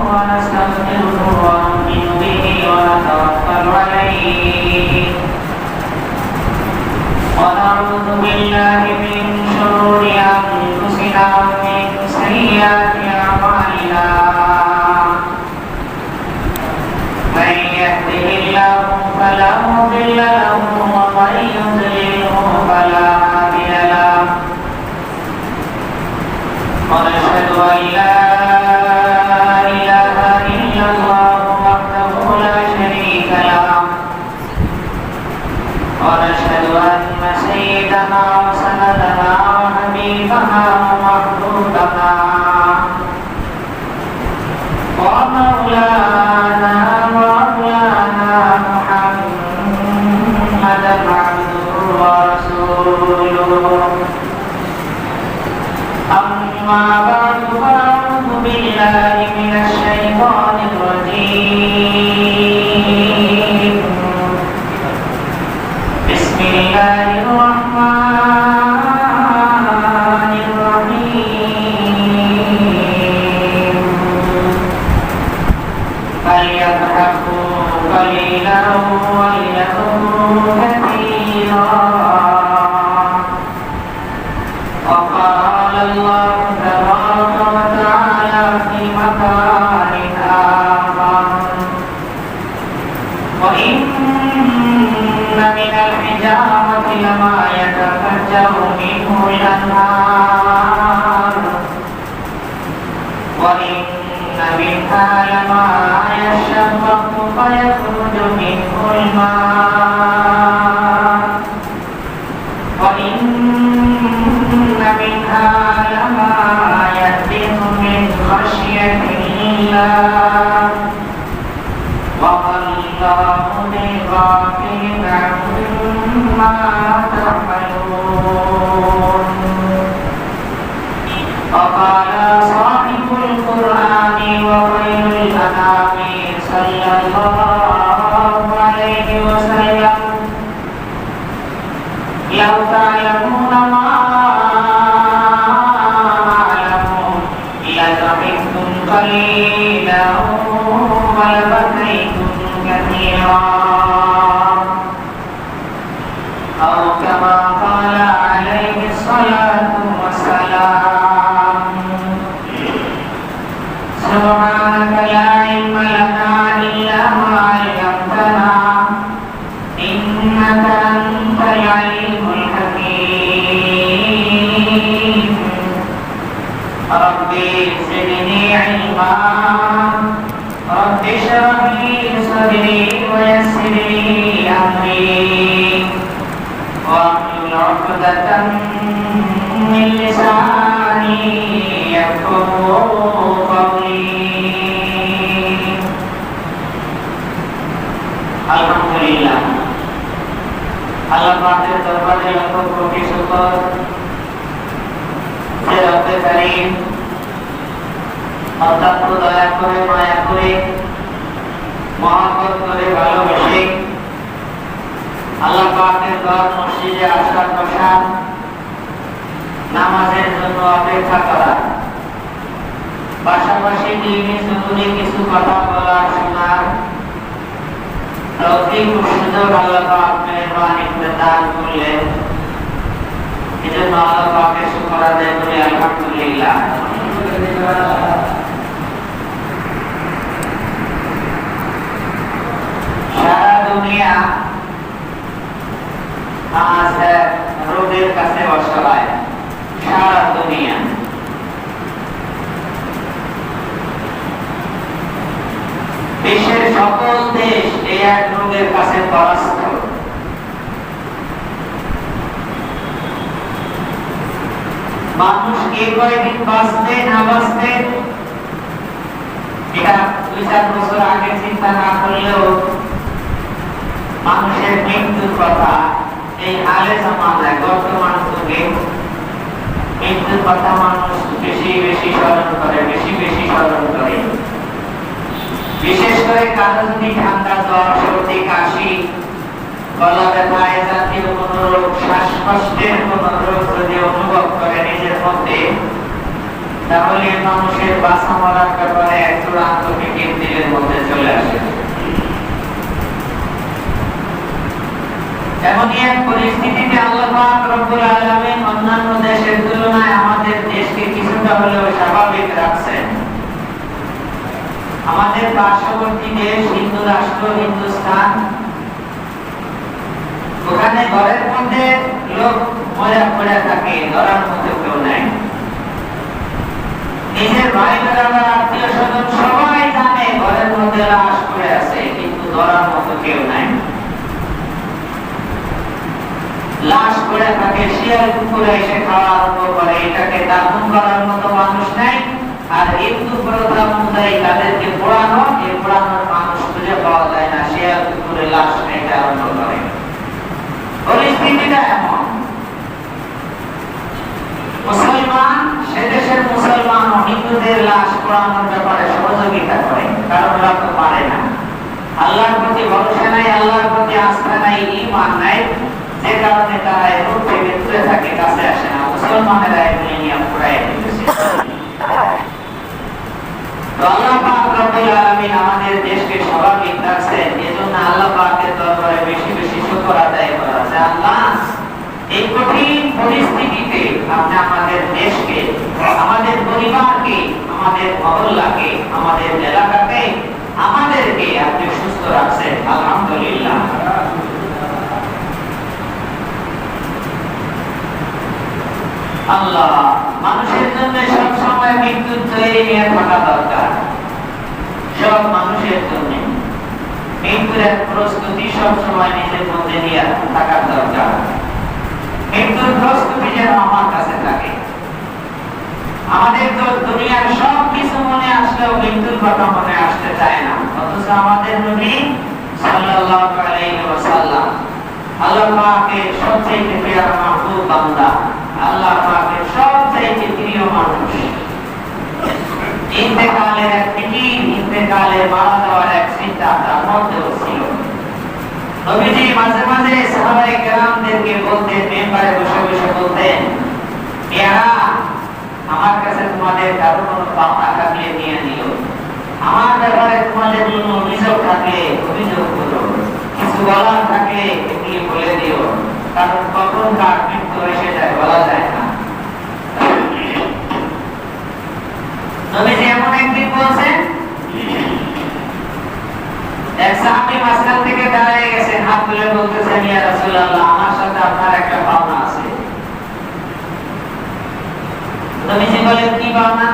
ونستغفره ونؤمن به ونتوكل عليه ونعوذ بالله من شرور أنفسنا ومن سيئات أعمالنا من يهده الله فلا مضل له ومن يضلله فلا هادي له ونشهد أن لا إله إلا الله وحده لا شريك له ونشهد أن سيدنا وسندنا وحبيبنا ومحبوبنا ومولانا محمدا عبده ورسوله أما بعد فأعوذ بالله من الشيطان الرجيم بسم الله الرحمن الرحيم فليضحكوا قليلا وليبكوا كثيرا وقال الله تبارك وتعالى في مكان آخر وإن من الحجارة لما يتفجر منه الأنهار وإن منها لما يشقق فيخرج منه الماء وإن منها لما يهبط من خشية الله وما الله بغافل عما تعملون وقال صاحب القرآن وخير الأنام صلى الله عليه وسلم لو تعلمون ما أعلم لضحكتم قليلا ولبكيتم كثيرا أو كما قال عليه الصلاة والسلام سبحانك لا علم لنا إلا ما علمتنا إنك أنت العليم الحكيم ربي زدني علما رب اشرح لي صدري ويسر لي أمري واحلل عقدة من لساني يفقهوا قولي আলহামদুলিল্লাহ আল্লাহ পাকের দরবারে লাখ কোটি শুকর যে রব্বে কারীম অত্যন্ত দয়া করে মায়া করে মহব্বত করে ভালোবেসে আল্লাহ পাকের ঘর মসজিদে আসার বসা নামাজের জন্য অপেক্ষা করা পাশাপাশি দিনে জরুরি কিছু কথা বলার শোনার তৌফিক ও সুযোগ আল্লাহ পাক মেহেরবানি করে দান করলেন এজন্য আল্লাহ পাকের শুকর আদায় করি আলহামদুলিল্লাহ সারা দুনিয়া আজ রোগের কাছে অসহায় সারা দুনিয়া বিশ্বের সকল দেশ এই এক রোগের কাছে পরাস্ত মানুষ কে কয়েকদিন বাঁচতে না বাঁচতে এটা 2-4 বছর আগে চিন্তা না করলেও মানুষের মৃত্যুর কথা এই হালে সমাজে বর্তমান যুগে মৃত্যুর কথা মানুষ বেশি বেশি স্মরণ করে বিশেষ করে কারো যদি ঠান্ডা জ্বর সর্দি কাশি গলা ব্যথা এ জাতীয় কোনো রোগ শ্বাসকষ্টের কোনো রোগ যদি অনুভব করে নিজের মধ্যে তাহলে মানুষের বাঁচা মরার ব্যাপারে এক চূড়ান্ত দিলের মধ্যে চলে আসে। এমনই এক পরিস্থিতিতে আল্লাহ পাক রব্বুল আলামিন অন্যান্য দেশের তুলনায় আমাদের দেশকে কিছুটা হলেও স্বাভাবিক রাখছেন। আমাদের পার্শ্ববর্তী দেশ হিন্দু রাষ্ট্র হিন্দুস্তান, ওখানে ঘরের মধ্যে লোক মজা করে থাকে, ধরার মতো কেউ নাই। নিজের ভাই বেড়াবার আত্মীয় স্বজন সবাই জানে ঘরের মধ্যে লাশ পড়ে আছে, কিন্তু ধরার মতো কেউ নাই। লাশ পড়ে থাকে, শিয়াল কুকুরে এসে খাওয়া আরম্ভ করে, এটাকে দাফন করার মতো মানুষ নাই। আর হিন্দু প্রথা অনুযায়ী তাদেরকে পোড়ানো, এই পোড়ানোর মানুষ খুঁজে পাওয়া যায় না, শিয়াল কুকুরে লাশ খাইতে আরম্ভ করে। পরিস্থিতিটা এমন। মুসলমান, সে দেশের মুসলমান হিন্দুদের লাশ পোড়ানোর ব্যাপারে সহযোগিতা করে, কারণ ওরা তো পারে না। আল্লাহর প্রতি ভরসা নাই, আল্লাহর প্রতি আস্থা নাই, ঈমান নাই, যে কারণে তারা এরূপ থেকে দূরে থাকে, কাছে আসে না। মুসলমানেরা এগুলি নিয়ে পোড়াই দিতেছে। আল্লাহ পাক রব্বুল আলামিন আমাদের দেশকে স্বাভাবিক রাখছেন, এজন্য আল্লাহ পাকের দরবারে বেশি বেশি শুকর আদায় করা যায়। আল্লাহ, এই কঠিন পরিস্থিতিতে আপনি আমাদের দেশকে, আমাদের পরিবারকে, আমাদের মহল্লাকে, আমাদের এলাকাকে, আমাদেরকে আপনি সুস্থ রাখছেন, আলহামদুলিল্লাহ। আল্লাহ, মানুষের জন্য সব সময় মৃত্যুর তৈরি নিয়ে থাকা দরকার। সব মানুষের জন্য মৃত্যুর এক প্রস্তুতি সব সময় নিজের মধ্যে নিয়ে থাকা দরকার। মৃত্যুর প্রস্তুতি যেন আমার কাছে থাকে। আমাদের তো দুনিয়ার সব কিছু মনে আসলেও মৃত্যুর কথা মনে আসতে চায় না, অথচ আমাদের নবী সাল্লাল্লাহু আলাইহি ওয়াসাল্লাম আল্লাহ পাকের সবচেয়ে প্রিয় মাহবুব বান্দা, আল্লাহ পাকের সবচেয়ে প্রিয় মানুষ। ইন্তেকালের এক ফিকির, ইন্তেকালের মারা যাওয়ার এক চিন্তা তার মধ্যেও ছিল। নবীজি মাঝে মাঝে সাহাবায়ে কেরামদেরকে বলতেন, মেম্বারে বসে বসে বলতেন, ইয়ারা, আমার কাছে তোমাদের কারো কোনো পাওনা থাকলে নিয়ে নিও, আমার ব্যাপারে তোমাদের কোনো অভিযোগ থাকলে অভিযোগ করো, কিছু বলার থাকলে এগুলি বলে দিও, কারণ কখন কার মৃত্যু এসে যায় বলা যায় না। নবীজি এমন একদিন বলছেন, এক সাহাবী মাঝখান থেকে দাঁড়িয়ে গেছেন, হাত তুলে বলতেছেন, ইয়া রাসূলুল্লাহ, আমার সাথে আপনার একটা পাওনা আছে। নবীজি বলেন, কি পাওনা?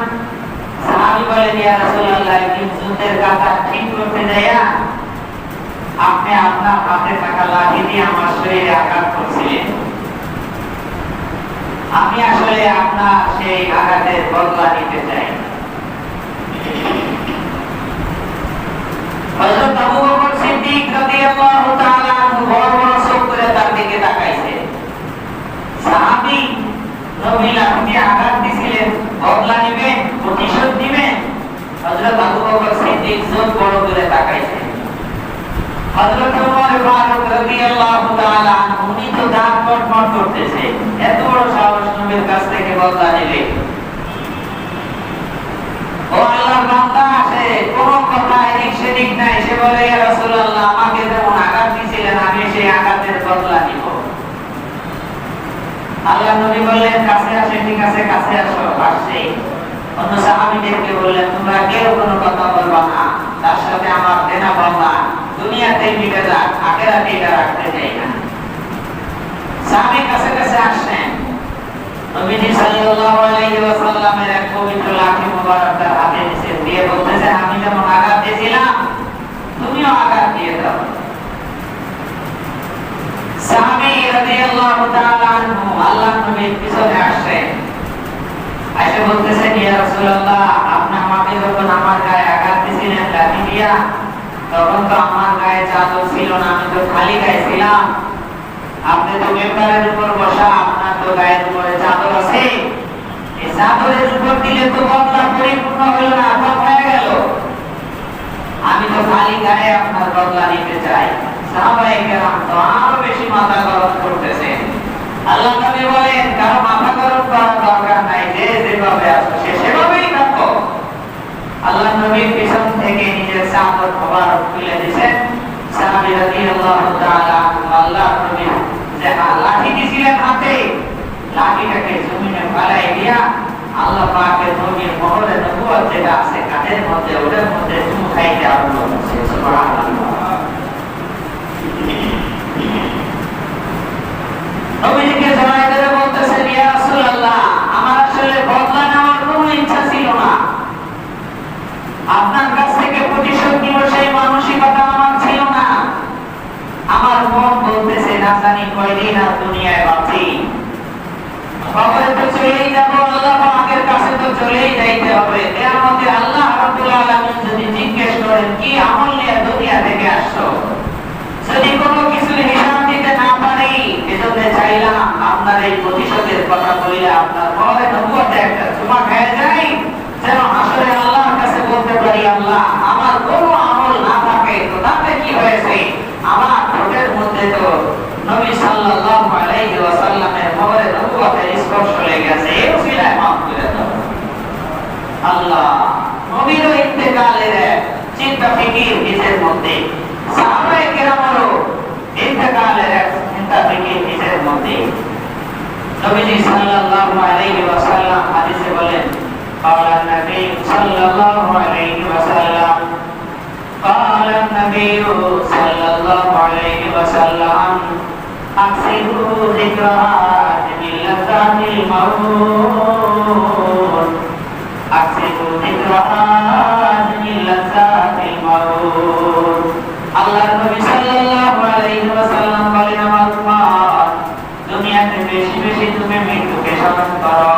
সাহাবী বলেন, ইয়া রাসূলুল্লাহ, একদিন যুদ্ধের কাঁটা ঠিক করতে যাইয়া আপনি আপনার হাতে থাকা লাঠি দিয়ে আমার শরীরে আঘাত করছিলেন। আমি আসলে আপনার সেই আঘাতের বদলা নিতে চাই। হযরত আবু বকর সিদ্দিক রাদিয়াল্লাহু তাআলা আনহু বড় বড় চোখ করে তার দিকে তাকাইছে। সাহাবী নবী লাঠি আঘাত দিছিলেন, বদলা নেবেন, প্রতিশোধ নেবেন। হযরত আবু বকর সিদ্দিক চোখ বড় করে তাকাইছে। হযরত ওমর ফারুক রাদিয়াল্লাহু তাআলা আনহু উনি তো দাঁত কটমট করতেছে, এত বড় সাহস নবীর কাছ থেকে বদলা নেবে। ও আল্লাহর বান্দা, সে কোন কথা এদিক সেদিক নাই, সে বলে, ইয়া রাসূলুল্লাহ, আমাকে যেমন আঘাত দিয়েছিলেন আমি সেই আঘাতের বদলা নিব। আল্লাহ নবী বললেন, কাছে আসে, ঠিক আছে, কাছে আসো। আসছে। অন্য সাহাবীদেরকে বললেন, তোমরা কেউ কোনো কথা বলবা না, তার সাথে আমার দেনা পাওনা দুনিয়াতেই মিটে যাক, আখিরাতে এটা রাখতে চাই না। সাহাবী কাছে কাছে আসছেন। নবীজি সাল্লাল্লাহু আলাইহি ওয়াসাল্লামের এক পবিত্র লাঠি মুবারক তার হাতে নিয়ে দিয়ে বলতেছেন, আমি যেমন আঘাত দিয়েছিলাম তুমিও আঘাত দিয়ে দাও। সাহাবী রাদিয়াল্লাহু তাআলা আনহু আল্লাহর নবীর পিছনে আসছেন, এসে বলতেছেন, ইয়া রাসূলুল্লাহ, আপনি আমাকে যখন আমার গায়ে আঘাত দিয়েছিলেন লাঠি দিয়া, তখন তো আমার গায়ে চাদর ছিল না, আমি তো খালি গায়ে ছিলাম। আপনি তো মেম্বারের উপর বসা, আপনার তো গায়ের উপরে চাদর আছে, এই চাদরের উপর দিলে তো বদলা পরিপূর্ণ হলো না, কম হয়ে গেল। আমি তো খালি গায়ে আপনার বদলা নিতে চাই। সাহাবায়ে কেরাম তো আরো বেশি মাথা গরম করতেছে। আল্লাহ নবী বলেন, কারো মাথা গরম করার দরকার নাই, যে যেভাবে আসছে সে সেভাবে আল্লাহ নবীর পিছন থেকে নিজের চাদর মোবারক খুলে দিয়েছেন। সাহাবী রাদিয়াল্লাহু তাআলা আল্লাহ নবী যে লাঠি দিয়েছিলেন হাতে, লাঠিটাকে জমিনে ফেলাই দিয়া আল্লাহ পাকের নবীর মোহরে নবুয়ত যেটা আছে কাঁধের মধ্যে, ওটার মধ্যে চুমু খাইতে আরম্ভ করছে। সুবহানাল্লাহ। নবীকে জড়াই ধরে বলতেছেন, ইয়া রাসূলুল্লাহ, আমার আসলে বদলা নেওয়ার কোনো ইচ্ছা ছিল না, আপনার কাছ থেকে প্রতিশোধ নিব সেই মানসিকতা আমার ছিল না। আমার মন বলতেছে না জানি কয়দিন আর দুনিয়ায় বাঁচি, কবরে তো চলেই যাব, আল্লাহ পাকের কাছে তো চলেই যাইতে হবে। কিয়ামতে আল্লাহ রাব্বুল আলামিন যদি জিজ্ঞেস করেন কি আমল নিয়ে দুনিয়া থেকে আসছো, যদি কোনো কিছুর হিসাব দিতে না পারি, এজন্য চাইলাম আপনার এই প্রতিশোধের কথা বলে আপনার মনে নবুয়তে একটা চুমা খেয়ে যাই, যেন আসলে আল্লাহর কাছে বলতে পারি আল্লাহ আমার কোনো আমল না থাকে তো তাতে কি হয়েছে, আমার ঠোঁটের মধ্যে তো নবী সাল্লাল্লাহু আলাইহি ওয়াসাল্লামের মনে নবুয়তের স্পর্শ লেগে গেছে, এই উসিলায় মাফ করে দাও আল্লাহ। নবীর ইন্তেকালের চিন্তা ফিকির নিজের মধ্যে, সাহাবায়ে কেরামেরও ইন্তেকালের চিন্তা ফিকির নিজের মধ্যে। নবীজি সাল্লাল্লাহু আলাইহি ওয়াসাল্লাম হাদিসে বলেন, قال النبي صلى الله عليه وسلم قال النبي صلى الله عليه وسلم أكثروا ذكرها من لذات الموت أكثروا ذكرها من لذات الموت। আল্লাহর নবী সাল্লাল্লাহু আলাইহি ওয়াসাল্লাম বলেন, আমার উম্মত দুনিয়াতে বেশি বেশি তুমি মৃত্যুকে স্মরণ করো,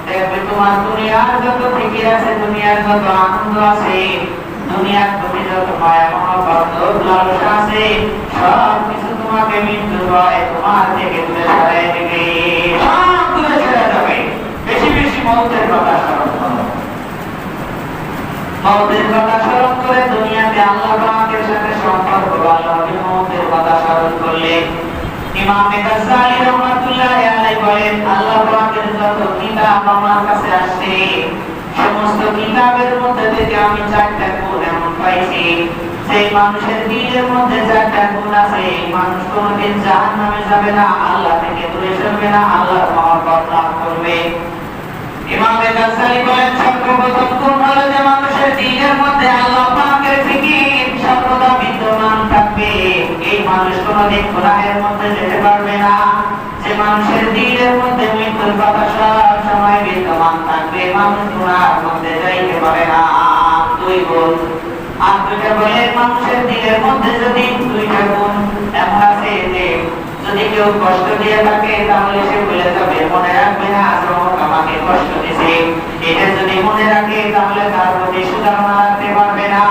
দেখবে তোমার দুনিয়ার যত ফিকির আছে, দুনিয়ার যত আনন্দ আছে, দুনিয়ার প্রতি যত মায়া মহব্বত লালসা আছে, সব কিছু তোমাকে মৃত্যুর ভয় তোমার থেকে দূরে সরাই দিবে, সব দূরে সরে যাবে। বেশি বেশি মওতের কথা স্মরণ করো, মওতের কথা স্মরণ করে দুনিয়াতে আল্লাহ পাকের সাথে সম্পর্ক ভালো হবে। মওতের কথা স্মরণ করলে ইমাম গাজ্জালী রাহমাতুল্লাহি আলাইহি বলেন, আল্লাহ পাকের যত কিতাব আমার কাছে আসছে, সমস্ত কিতাবের মধ্যে থেকে আমি চারটা গুণ এমন পাইছি, সেই মানুষের দিলের মধ্যে চারটা গুণ আছে, মানুষ কোনোদিন জাহান্নামে যাবে না, আল্লাহ থেকে দূরে সরবে না, আল্লাহর মহব্বত লাভ করবে। ইমাম গাজ্জালী বলেন, সর্বপ্রথম গুণ হলো যে মানুষের দিলের মধ্যে আল্লাহ পাকের ফিকির সর্বদা বিদ্যমান থাকবে, এই মানুষ কোনোদিন গুনাহের মধ্যে যেতে পারবে না। যে মানুষের দিলের মধ্যে মৃত্যুর কথা সব সময় বিদ্যমান থাকবে, মানুষ গুনাহের মধ্যে যাইতে পারে না। দুই গুণ। আর দুইটা বলে, মানুষের দিলের মধ্যে যদি দুইটা গুণ এমন আছে যে যদি কেউ কষ্ট দিয়ে থাকে তাহলে সে ভুলে যাবে, মনে রাখবে না আজমক আমাকে কষ্ট দিয়েছে, এটা যদি মনে রাখে তাহলে তার প্রতি সুধারণা রাখতে পারবে না।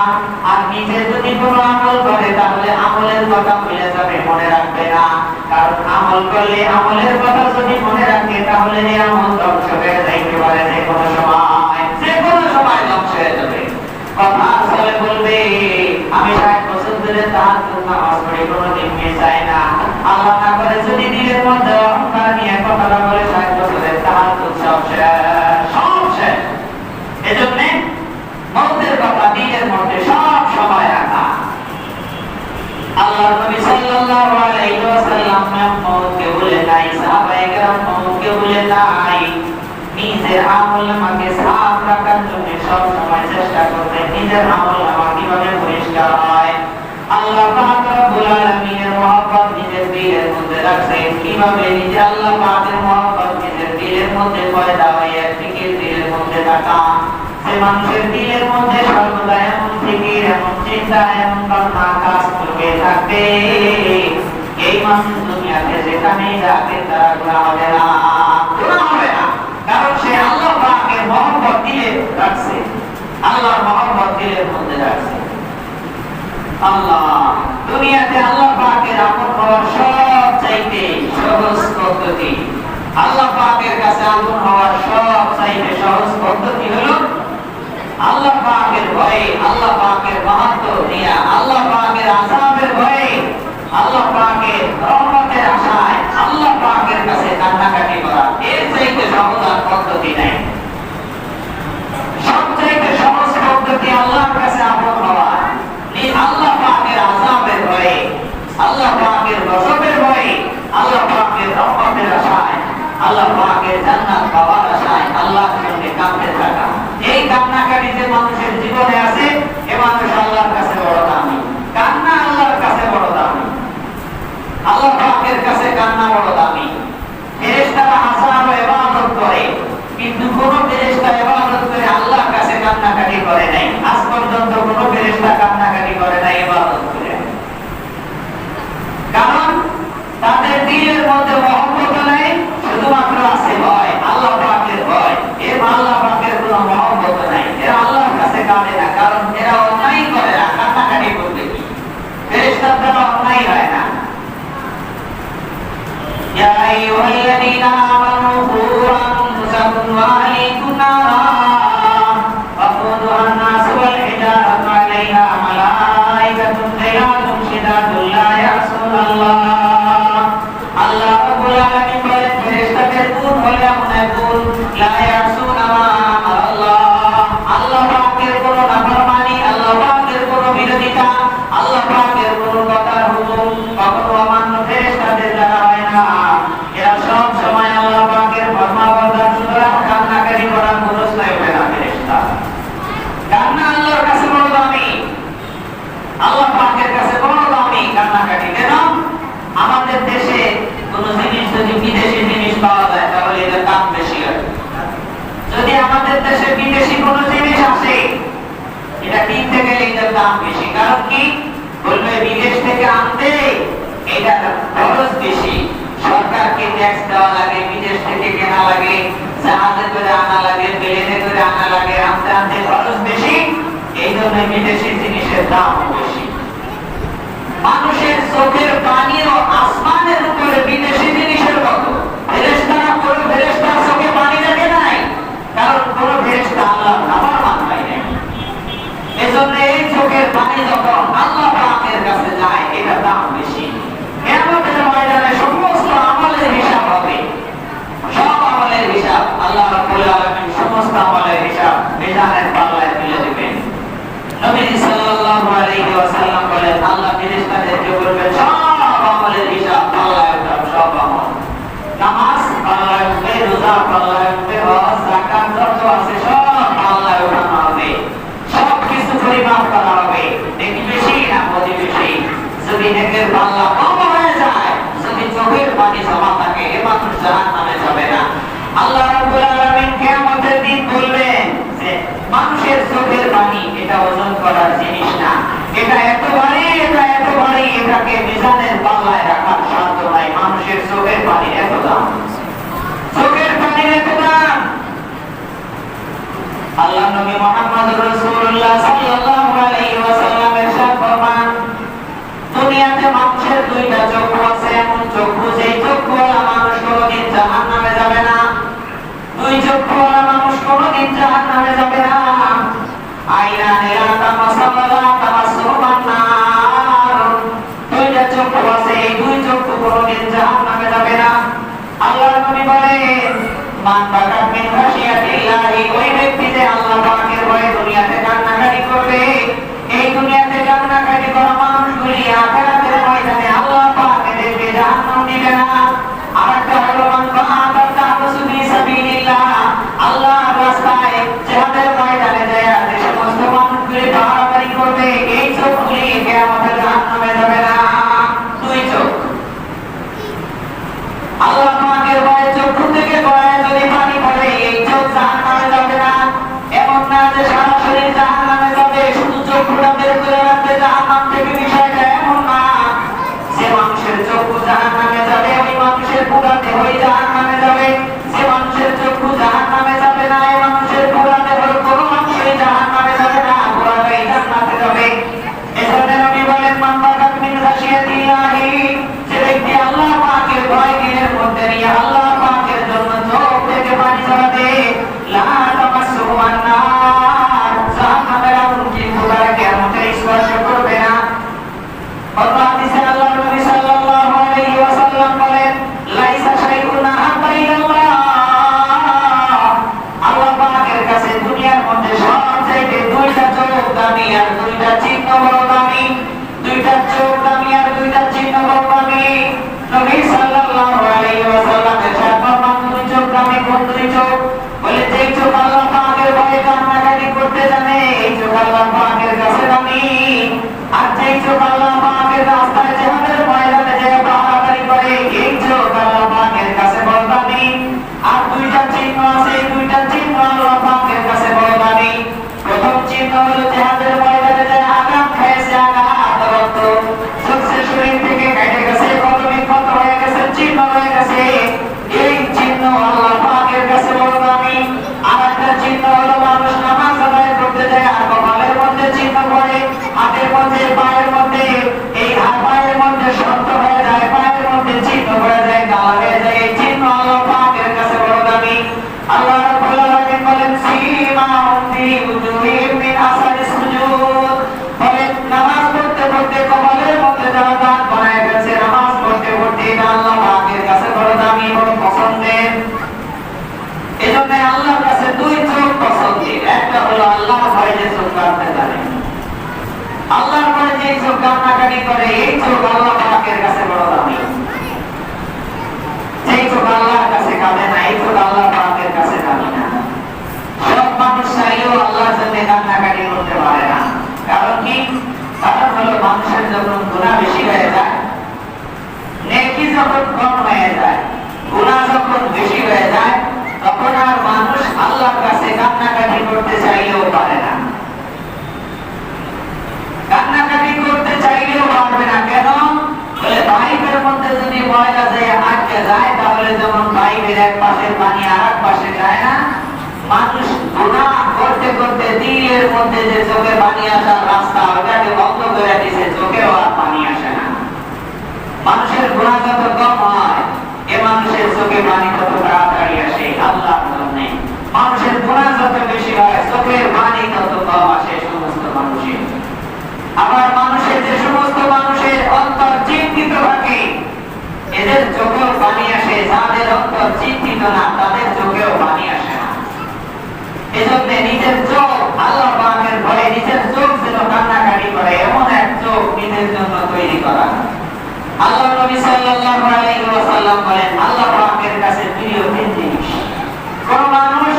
আর নিজে যদি কোনো আমল করে তাহলে আমলের কথা ভুলে যাবে, মনে রাখবে না, কারণ আমল করলে আমলের কথা যদি মনে রাখে তাহলে এই আমল ধ্বংস হয়ে যাইতে পারে, যে কোনো সময় ধ্বংস হয়ে যাবে। কথা আসলে বলবে, আমি 60 বছর ধরে তাহাজ্জুদ নামাজ পড়ি, কোনোদিন মিস হয় না, আল্লাহ না করে যদি দিলের মধ্যে অহংকার নিয়ে কথাটা বলে 60 বছরের তাহাজ্জুদ সব শেষ। এজন্য মওতের কথা দিলের মধ্যে সব সময় রাখা। আল্লাহর নবী সাল্লাল্লাহু আলাইহি ওয়াসাল্লাম মওতকে ভুলে নাই, সাহাবায়ে কেরাম মওতকে ভুলে নাই, নিজের আমলনামাকে সাফ রাখার জন্য সব সময় চেষ্টা করবেন, নিজের আমলনামা কিভাবে পরিষ্কার হয়। আল্লাহ পাক রব্বুল আলামিনের মহব্বত নিজের দিলের মধ্যে রাখছেন, কিভাবে নিজে আল্লাহ পাকের মহব্বত নিজের দিলের মধ্যে পয়দা হয়ে ফিকির দিলের মধ্যে থাকা, যে মানুষের দিলের মধ্যে সর্বদা এমন ফিকির, এমন চিন্তা, এমন ভাবনা কাজ করবে থাকবে, এই মানুষ দুনিয়াতে যেখানেই যাবে তারা গুনাহ হবে না, কারণ সে আল্লাহ পাকের মহব্বত দিলে রাখছে, আল্লাহর মহব্বত দিলের মধ্যে রাখছে। আল্লাহ দুনিয়াতে আল্লাহ পাকের আপন হওয়ার সবচাইতে সহজ পদ্ধতি, আল্লাহ পাকের কাছে আপন হওয়ার সবচাইতে সহজ পদ্ধতি হলো আল্লাহ পাকের ভয়ে, আল্লাহ পাকের মাহাত্ম্য নিয়া, আল্লাহ পাকের আযাবের ভয়ে, আল্লাহ পাকের রহমতের আশায় আল্লাহ পাকের কাছে কান্নাকাটি করা, এর চাইতে সহজ পদ্ধতি নাই। সবচাইতে সহজ পদ্ধতি ফেরেশতা। কান্না আল্লাহর কাছে বড় দামি, আল্লাহ পাকের কাছে বড় দামি কান্নাকাটি। কেন? আমাদের দেশে কোন জিনিস যদি বিদেশি জিনিস পাওয়া যায় তাহলে এটার দাম বেশি হয়। যদি আমাদের দেশে বিদেশি কোন জিনিস আসে এটা কিনতে গেলে এটার দাম বেশি। কারণ কি? বলবে বিদেশ থেকে আনতে এটার খরচ বেশি, সরকারকে ট্যাক্স দেওয়া লাগে, বিদেশ থেকে কেনা লাগে, জাহাজে করে আনা লাগে, প্লেনে করে আনা লাগে, আনতে আনতে খরচ বেশি, এই জন্য বিদেশি জিনিসের দাম বেশি। মানুষের চোখের পানিও আসমানের উপরে বিদেশি জিনিসের মতো। ফেরেশতারা পুরো ফেরেশতার চোখে পানি দেখে নাই, কারণ কোন ফেরেশতা আল্লাহর নাফরমান হয় নাই। এজন্য এই চোখের পানি যখন আল্লাহ পাকের কাছে যায় এটার দাম বেশি। কিয়ামতের ময়দানে সমস্ত আমলের হিসাব হবে, সব আমলের হিসাব আল্লাহ রাব্বুল আলামিন সমস্ত আমলের হিসাব মিজানের পাল্লায় তুলে দিবেন। নবী সাল্লাল্লাহু আলাইহি ওয়াসাল্লাম বলেন, আল্লাহ ফেরেশতাদেরকে বলবেন সব আমলের হিসাব পাল্লায় উঠাও, সব আমল। নামাজ পাল্লায় উঠবে, রোজা পাল্লায় উঠবে, হজ যাকাত যত আছে সব পাল্লায় উঠানো হবে, সব কিছু পরিমাপ করা হবে। নেকি বেশি না বদি বেশি? যদি নেকের পাল্লা কম হয়ে যায়, যদি চোখের পানি জমা থাকে, এ মানুষ জাহান্নামে যাবে না। আল্লাহ রাব্বুল আলামিন কিয়ামতের দিন বলবেন যে মানুষের চোখের পানি এটা ওজন করার জিনিস না, এটা এত ভারী, এটা এত ভারী, এটাকে মিজানের পাল্লায় রাখার সাধ্য নাই। মানুষের চোখের পানি এত দাম, চোখের পানির এত দাম। আল্লাহ নবী মুহাম্মদ রাসূলুল্লাহ সাল্লাল্লাহু আলাইহি ওয়াসাল্লাম ইরশাদ ফরমান, দুনিয়াতে মানুষের দুইটা চক্ষু আছে, এমন চক্ষু যেই চক্ষুওয়ালা মানুষ কোনোদিন জাহান্নামে যাবে না। দুই চক্ষুওয়ালা মানুষ কোনোদিন জাহান্নামে যাবে না। আইনা নিলা তামাসালা তামাসুমান নার, দুইটা চক্ষু আছে, এই দুই চক্ষু কোনোদিন জাহান্নামে যাবে না। আল্লাহর নবী বলেন, মান বাকাত মিন খাশিয়াতিল্লাহি, ওই ব্যক্তি যে আল্লাহ পাকের ভয়ে দুনিয়াতে কান্নাকাটি করবে, এই দুনিয়াতে কান্নাকাটি করা মানুষগুলি আখিরাতের ময়দানে আল্লাহ পাক এদেরকে জাহান্নাম দিবে না। আরেকটা হলো মান কাহাদা তাহসু ফি সাবিলিল্লাহ, আল্লাহর রাস্তায় জিহাদের ময়দানে যায় যে সমস্ত মানুষগুলি পাহারাদারি করবে, এই চোখগুলি কিয়ামতের জাহান্নামে যাবে না। দুই চোখ আল্লাহ পাকের ভয়ে চক্ষু থেকে গড়ায় যদি পানি পড়ে, এই চোখ জাহান্নামে যাবে না। এমন না যে সারা শরীর জাহান্নামে যাবে, শুধু চক্ষুটা বের করে রাখবে জাহান্নাম থেকে, বিষয়টা এমন না। যে মানুষের চক্ষু জাহান্নামে যাবে ওই মানুষের পুরা দেহই জাহান্নামে যাবে। যে মানুষের চক্ষু জাহান্নামে যাবে না, এই মানুষের পুরা দেহের কোনো অংশই জাহান্নামে যাবে না, পুরাটাই জান্নাতে যাবে। এজন্য নবী বলেন, মান বাকাত মিন খাশিয়াতিল্লাহি, যে ব্যক্তি আল্লাহ পাকের ভয় দিনের মধ্যে নিয়ে আল্লাহ পাকের জন্য চোখ থেকে পানি ঝরাবে, লা তামাসসুহু আন-নার, জাহান্নামের আগুন কিন্তু তারা কিয়ামতে স্পর্শ করবে না। অন্য হাদিসে আল্লাহর নবী সাল্লাল্লাহু আলাইহি ওয়াসাল্লাম বলেন, লাইসা শাইউন আহাব্বা ইলাল্লাহ, আল্লাহ পাকের কাছে দুনিয়ার মধ্যে সবচেয়ে দুইটা চোখ দামি আর দুইটা চিহ্ন বড় দামি, দুইটা চোখ দামি আর দুইটা চিহ্ন বড় দামি। নবী সাল্লাল্লাহু আলাইহি ওয়াসাল্লাম ইরশাদ ফরমান, দুই চোখ দামি, কোন দুই চোখ? বলে যেই চোখ আল্লাহ পাকের ভয়ে কান্নাকাটি করতে জানে, এই চোখ আল্লাহ পাকের কাছে দামি। আর যেই চোখ আল্লাহ পাকের রাস্তায় জিহাদের ময়দানে যে পাহারাদারি করে, এই চোখ আল্লাহ পাকের কাছে বড় দামি। আর দুইটা চিহ্ন আছে, এই দুইটা চিহ্ন আল্লাহ পাকের কাছে বড় দামি। প্রথম চিহ্ন হলো জিহাদের ময়দানে যে আঘাত খেয়েছে, আঘাত রক্ত চোখের শরীর থেকে কেটে গেছে, কত বিক্ষত হয়ে গেছে, চিহ্ন হয়ে গেছে, এই চিহ্ন আল্লাহ পাকের কাছে বড় দামি। আর একটা চিহ্ন হলো মানুষ নামাজ আদায় করতে যায় আর কপালের মধ্যে চিহ্ন পড়ে, হাতের মধ্যে, পায়ের মধ্যে, এই পায়ের মধ্যে শক্ত হয়ে যায়, পায়ের মধ্যে চিহ্ন পড়ে যায়, গালা হয়ে যায়, এই চিহ্ন আল্লাহ পাকের কাছে বড় দামি। আল্লাহ রাব্বুল আলামিন বলেন, সীমাহুম ফি উজুহিহিম মিন আসারিস সুজুদ, বলেন নামাজ পড়তে পড়তে কপালের মধ্যে যারা দাগ বানায় গেছে, নামাজ পড়তে পড়তে এটা আল্লাহ পাকের কাছে বড় দামি, বড় পছন্দের। এজন্য আল্লাহর কাছে দুই চোখ পছন্দের। একটা হলো আল্লাহর ভয়ে যে চোখ রাখতে জানে, আল্লাহর ভয়ে যে চোখ কান্নাকাটি করে, এই চোখ আল্লাহ পাকের কাছে বড় দামি। যেই চোখ আল্লাহর কাছে কাঁদে না, এই চোখ আল্লাহ পাকের কাছে দামি না। সব মানুষ চাইলেও কান্নাকাটি করতে পারে না। কারণ কি? কারণ হলো মানুষের যখন গুনাহ বেশি হয়ে যায়, নেকি যখন কম হয়ে যায়, গুনাহ যখন বেশি হয়ে যায়, তখন আর মানুষ আল্লাহর কাছে কান্নাকাটি করতে চাইলেও পারে না। কান্নাকাটি করতে চাইলেও পারবে না। কেন? বলে পাইপের মধ্যে যদি ময়লা যে আটকে যায়, তাহলে যেমন পাইপের এক পাশের পানি আর এক পাশে যায় না, মানুষ গুনাহ করতে করতে দিলের মধ্যে যে চোখে পানি আসার রাস্তা, ওটাকে বন্ধ করে দিয়েছে, চোখেও আর পানি আসে না। মানুষের গুনাহ যত কম হয়, এ মানুষের চোখে পানি তত তাড়াতাড়ি আসে আল্লাহর জন্যে। মানুষের গুনাহ যত বেশি হয়, চোখের পানি তত কম আসে সমস্ত মানুষের। আবার মানুষের যে সমস্ত মানুষের অন্তর চিন্তিত থাকে, এদের চোখেও পানি আসে। যাদের অন্তর চিন্তিত না, তাদের চোখেও পানি আসে না। এজন্য নিজের চোখ আল্লাহ পাকের ভয়ে নিজের চোখ যেন কান্নাকাটি করে, এমন এক চোখ নিজের জন্য তৈরি করা। আল্লাহ নবী সাল্লাল্লাহু আলাইহি ওয়াসাল্লাম বলেন, আল্লাহ পাকের কাছে প্রিয় তিন জিনিস। কোন মানুষ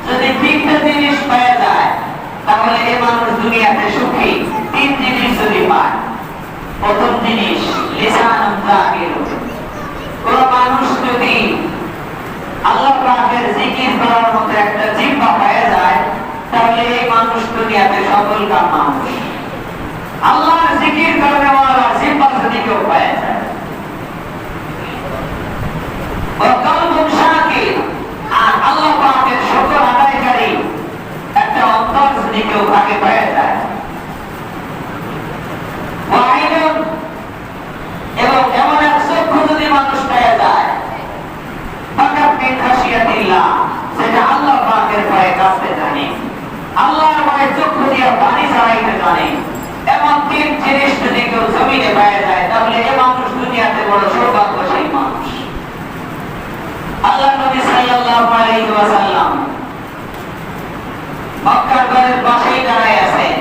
যদি তিনটা জিনিস পেয়ে যায়, তাহলে এই মানুষ দুনিয়াতে সুখী। তিন জিনিস যদি পায়, প্রথম জিনিস লিসানুন যাকির। কোন মানুষ যদি আল্লাহ পাকের জিকির করার মতো একটা জিহ্বা পেয়ে যায়, তাহলে এই মানুষ দুনিয়াতে সফল কাম মানুষ। আল্লাহর জিকির করার জিহ্বা যদি কেউ পেয়ে যায়, কলবুন শাকির, আর আল্লাহ পাকের শুকর আদায়কারী একটা অন্তর যদি কেউ ভাগে পেয়ে যায়, এবং এমন এক চক্ষু যদি মানুষ পেয়ে যায়, সেটা আল্লাহ পাকের ভয়ে কাঁদতে জানে, আল্লাহর ভয়ে চক্ষু দিয়ে পানি ঝরাইতে জানে, এমন তিন জিনিস যদি কেউ জমিনে পেয়ে যায়, তাহলে এ মানুষ দুনিয়াতে বড় সৌভাগ্যশালী মানুষ। আল্লাহ নবী সাল্লাল্লাহু আলাইহি ওয়াসাল্লাম মক্কার ঘরের পাশেই দাঁড়ায় আছেন।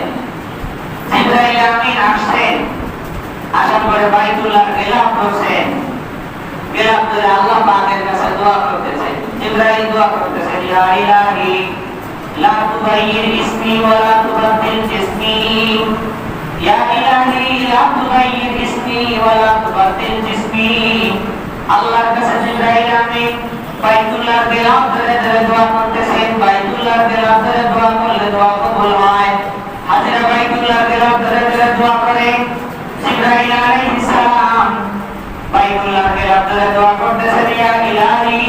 জিবরাইল আমিন আসছেন, আসার পরে বাইতুল্লাহর গিলাফ ধরছেন, গিলাফ ধরে আল্লাহ পাকের কাছে দোয়া করতেছেন। জিবরাইল দোয়া করতেছেন, ইয়া ইলাহি লা তুগাইয়ির ইসমি ওয়া লা তুবাদদিল জিসমি, ইয়া ইলাহি লা তুগাইয়ির ইসমি ওয়া লা তুবাদদিল জিসমি। আল্লাহর কাছে জিবরাইল আমিন বাইতুল্লাহর গিলাফ ধরে ধরে দোয়া করতেছেন। বাইতুল্লাহর গিলাফ ধরে দোয়া করলে দোয়া কবুল হয়। হাজরা বাইতুল্লাহর গিলাফ ধরে ধরে দোয়া করে। জিবরাইল আলাইহিস সালাম বাইতুল্লাহর গিলাফ ধরে দোয়া করতেছেন, ইয়া ইলাহি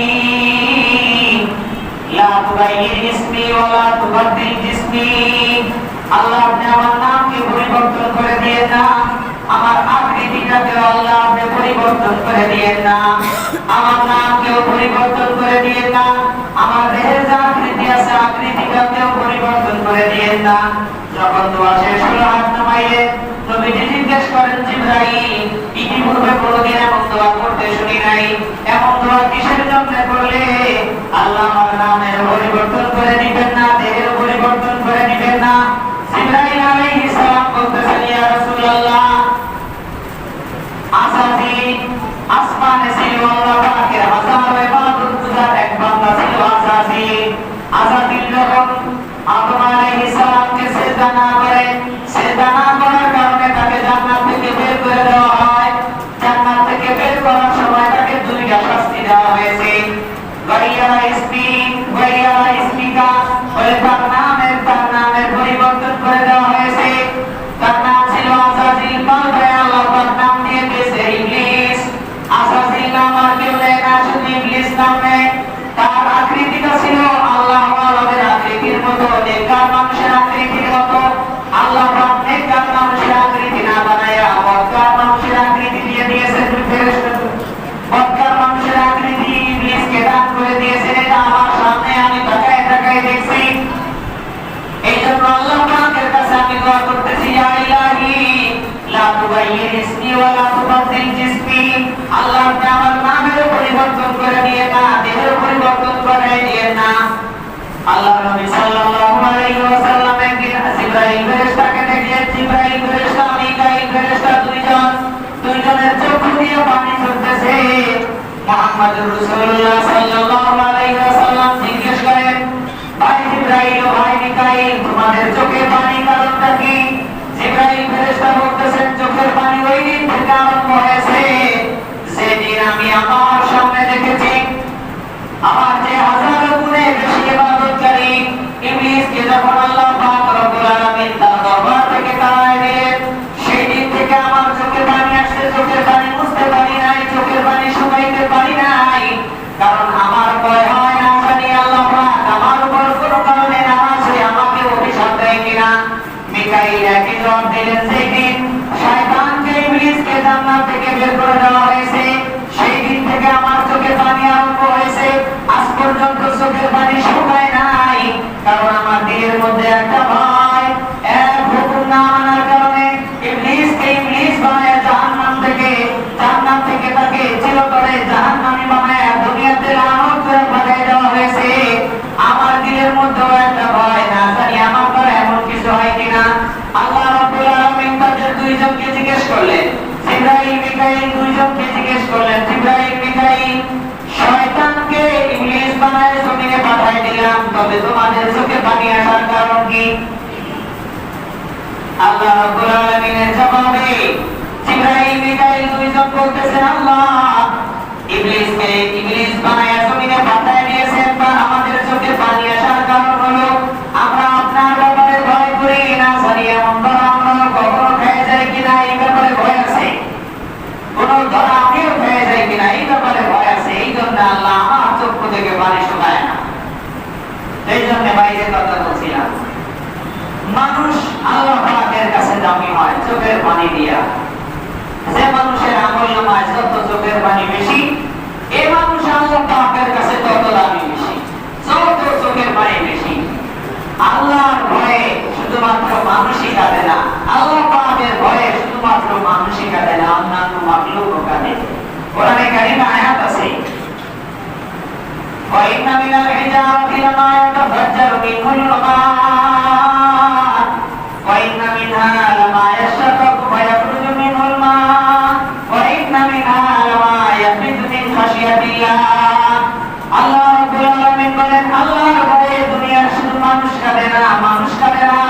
লা তুগাইয়ির ইসমি ওয়া লা তুবাদদিল জিসমি। আল্লাহ আপনি আমার নামকে পরিবর্তন করে দিয়েন না, আমার আকৃতিটাকে আল্লাহ আপনি পরিবর্তন করে দিয়েন না, আমার নামকেও পরিবর্তন করে দিয়েন না, আমার দেহের যে আকৃতি আছে আকৃতিটাকেও পরিবর্তন করে দিয়েন না। যখন দোয়া শেষ হলো, হাত নামাইলেন। নবীজি জিজ্ঞেস করেন, জিবরাইল ইতিপূর্বে কোনদিন এমন দোয়া করতে শুনি নাই, এমন দোয়া কিসের জন্য করলে? আল্লাহ আমার নামের পরিবর্তন করে দিবেন না, দেহের পরিবর্তন করে দিবেন না। জিবরাইল আলাইহিস সালাম বলতেছেন, ইয়া রাসূলুল্লাহ, আসাদিন আসমানে ছিল আল্লাহ পাকের হাজার ইবাদত গুজার এক বান্দা ছিল আসাদিন। আসাদিন যখন আদম আলাইহিস সালামকে সিজদা না করে, সিজদা না করার কারণে তাকে জান্নাত থেকে বের করে দেওয়া হয়। জান্নাত থেকে বের করার সময় তাকে দুইটা শাস্তি দেওয়া হয়েছে। গাইয়ারা ইসমি গাইয়ারা ইসমিকা, বলে তার নামের পরিবর্তন করে দেওয়া হয়েছে। তার নাম ছিল আসাদিন, পাল্টে আল্লাহ তার নাম দিয়ে দিয়েছে ইবলিস। আসাদিন নাম আর কেউ নেয় না, শুধু ইবলিস নাম নেয়। তার আকৃতিটা ছিল আল্লাহ ওয়ালাদের আকৃতির মতো, নেককার মানুষের আকৃতির মতো। আল্লাহ পাক নেককার মানুষের আকৃতি না বানায়া বদকার মানুষের আকৃতি দিয়ে দিয়েছেন। বদকার মানুষের আকৃতি ইবলিসকে দান করে দিয়েছেন। এটা আমার সামনে আমি তাকায় তাকায় দেখছি। এই জন্য আল্লাহ পাকের কাছে আমি দোয়া করতেছি, ইয়া ইলাহি লা তুগাইয়ির ইসমি ওয়া লা তুবাদদিল জিসমি। আল্লাহ আপনি আমার নামের পরিবর্তন করে দিয়ে না, দেহের পরিবর্তন করে দিয়ে না। আল্লাহ নবী সাল্লাল্লাহু আলাইহি ওয়াসাল্লাম একদিন জিবরাইল ফেরেশতাকে দেখলেন। জিবরাইল ফেরেশতা মিকাইল ফেরেশতা দুইজনের চক্ষু দিয়ে পানি ঝরতেছে। মুহাম্মদুর রাসূলুল্লাহ সাল্লাল্লাহু আলাইহি ওয়াসাল্লাম জিজ্ঞেস করেন, ভাই জিবরাইল, ভাই মিকাইল তোমাদের চোখের পানি কারণটা কি? জিবরাইল ফেরেশতা বলতেছেন চোখের পানি ওই দিন থেকে আরম্ভ হয়েছে যেদিন আমি আমার সামনে দেখেছি আমার যে হাজারো গুণে বেশি ইবাদতকারী ইবলিসকে যখন আল্লাহ পাক রব্বুল আলামিন তার দরবার থেকে তাড়ায় দিলেন, সেই দিন থেকে আমার চোখের পানি আসছে, চোখের পানি মুছতে পারি নাই, চোখের পানি শুকাইতে পারি নাই, কারণ আমার ভয় হয় না জানি আল্লাহ পাক আমার উপর কোনো কারণে নারাজ হয়ে আমাকে অভিশাপ দেয় কিনা। মিকাইল একই জবাব দিলেন, যেদিন শয়তানকে ইবলিসকে জান্নাত থেকে বের করে দেওয়া হয়েছে সেই দিন থেকে আমার চোখের পানি আরম্ভ হয়েছে, আজ পর্যন্ত চোখের পানি শুকায় নাই, কারণ আমার দিলের মধ্যে একটা ভয়, এক হুকুম না মানার কারণে ইবলিসকে ইবলিস বানায় জাহান্নাম থেকে তাকে চিরতরে জাহান্নামী বানায় দুনিয়াতে লানত করে পাঠিয়ে দেওয়া হয়েছে। আমার দিলের মধ্যেও একটা ভয়, না জানি আমার দ্বারা এমন কিছু হয় কিনা। আল্লাহ রাব্বুল আলামিন তাদের দুইজনকে জিজ্ঞেস করলেন, জিবরাইল মিকাইল দুইজনকে জিজ্ঞেস করলেন, জিবরাইল মিকাইল শয়তানকে ইবলিস বানায় জমিনে পাঠিয়ে দিলাম, তবে তোমাদের চোখে পানি আসার কারণ কি? আল্লাহ রাব্বুল আলামিনের জবাবে জিবরাইল মিকাইল দুইজন বলতেছেন, আল্লাহ ইবলিসকে ইবলিস বানায় জমিনে পাঠিয়ে দিয়েছেন বা আমাদের চোখে পানি আসার কারণ হলো আমরা আপনার ব্যাপারে ভয় করি, না জানি এমন ধরা আমরা কখনো খেয়ে যাই কিনা এই ব্যাপারে ভয় আছে, কোন ধরা আমিও খেয়ে যাই কিনা এই ব্যাপারে ভয় আছে, এই জন্য আল্লাহ আমার চক্ষু থেকে পানি শুকায় না। এই জন্য বাইরে কথা বলছিলাম, মানুষ আল্লাহ পাকের কাছে দামি হয় চোখের পানি দিয়া। যে মানুষের আমল নামায় যত চোখের পানি বেশি, এই মানুষ আল্লাহ পাকের কাছে তত দামি বেশি, যত চোখের পানি বেশি। আল্লাহর ভয়ে শুধুমাত্র মানুষই কাঁদে না, আল্লাহ পাকের ভয়ে শুধুমাত্র মানুষই কাঁদে না, অন্যান্য মাখলুকও কাঁদে। কোরআনে কারিমে আয়াত আছে, وَإِنَّ مِنَ الْحِجَارَةِ لَمَا يَتَفَجَّرُ مِنْهُ الْمَاءُ وَإِنَّ مِنْهَا لَمَا يَشَّقَّقُ فَيَخْرُجُ مِنْهُ الْمَاءُ وَإِنَّ مِنْهَا لَمَا يَهْبِطُ مِنْ خَشْيَةِ اللَّهِ। আল্লাহ রাব্বুল আলামিন বলেন, আল্লাহর ভয়ে দুনিয়ার শুধু মানুষ কাঁদে না, মানুষ কাঁদে না,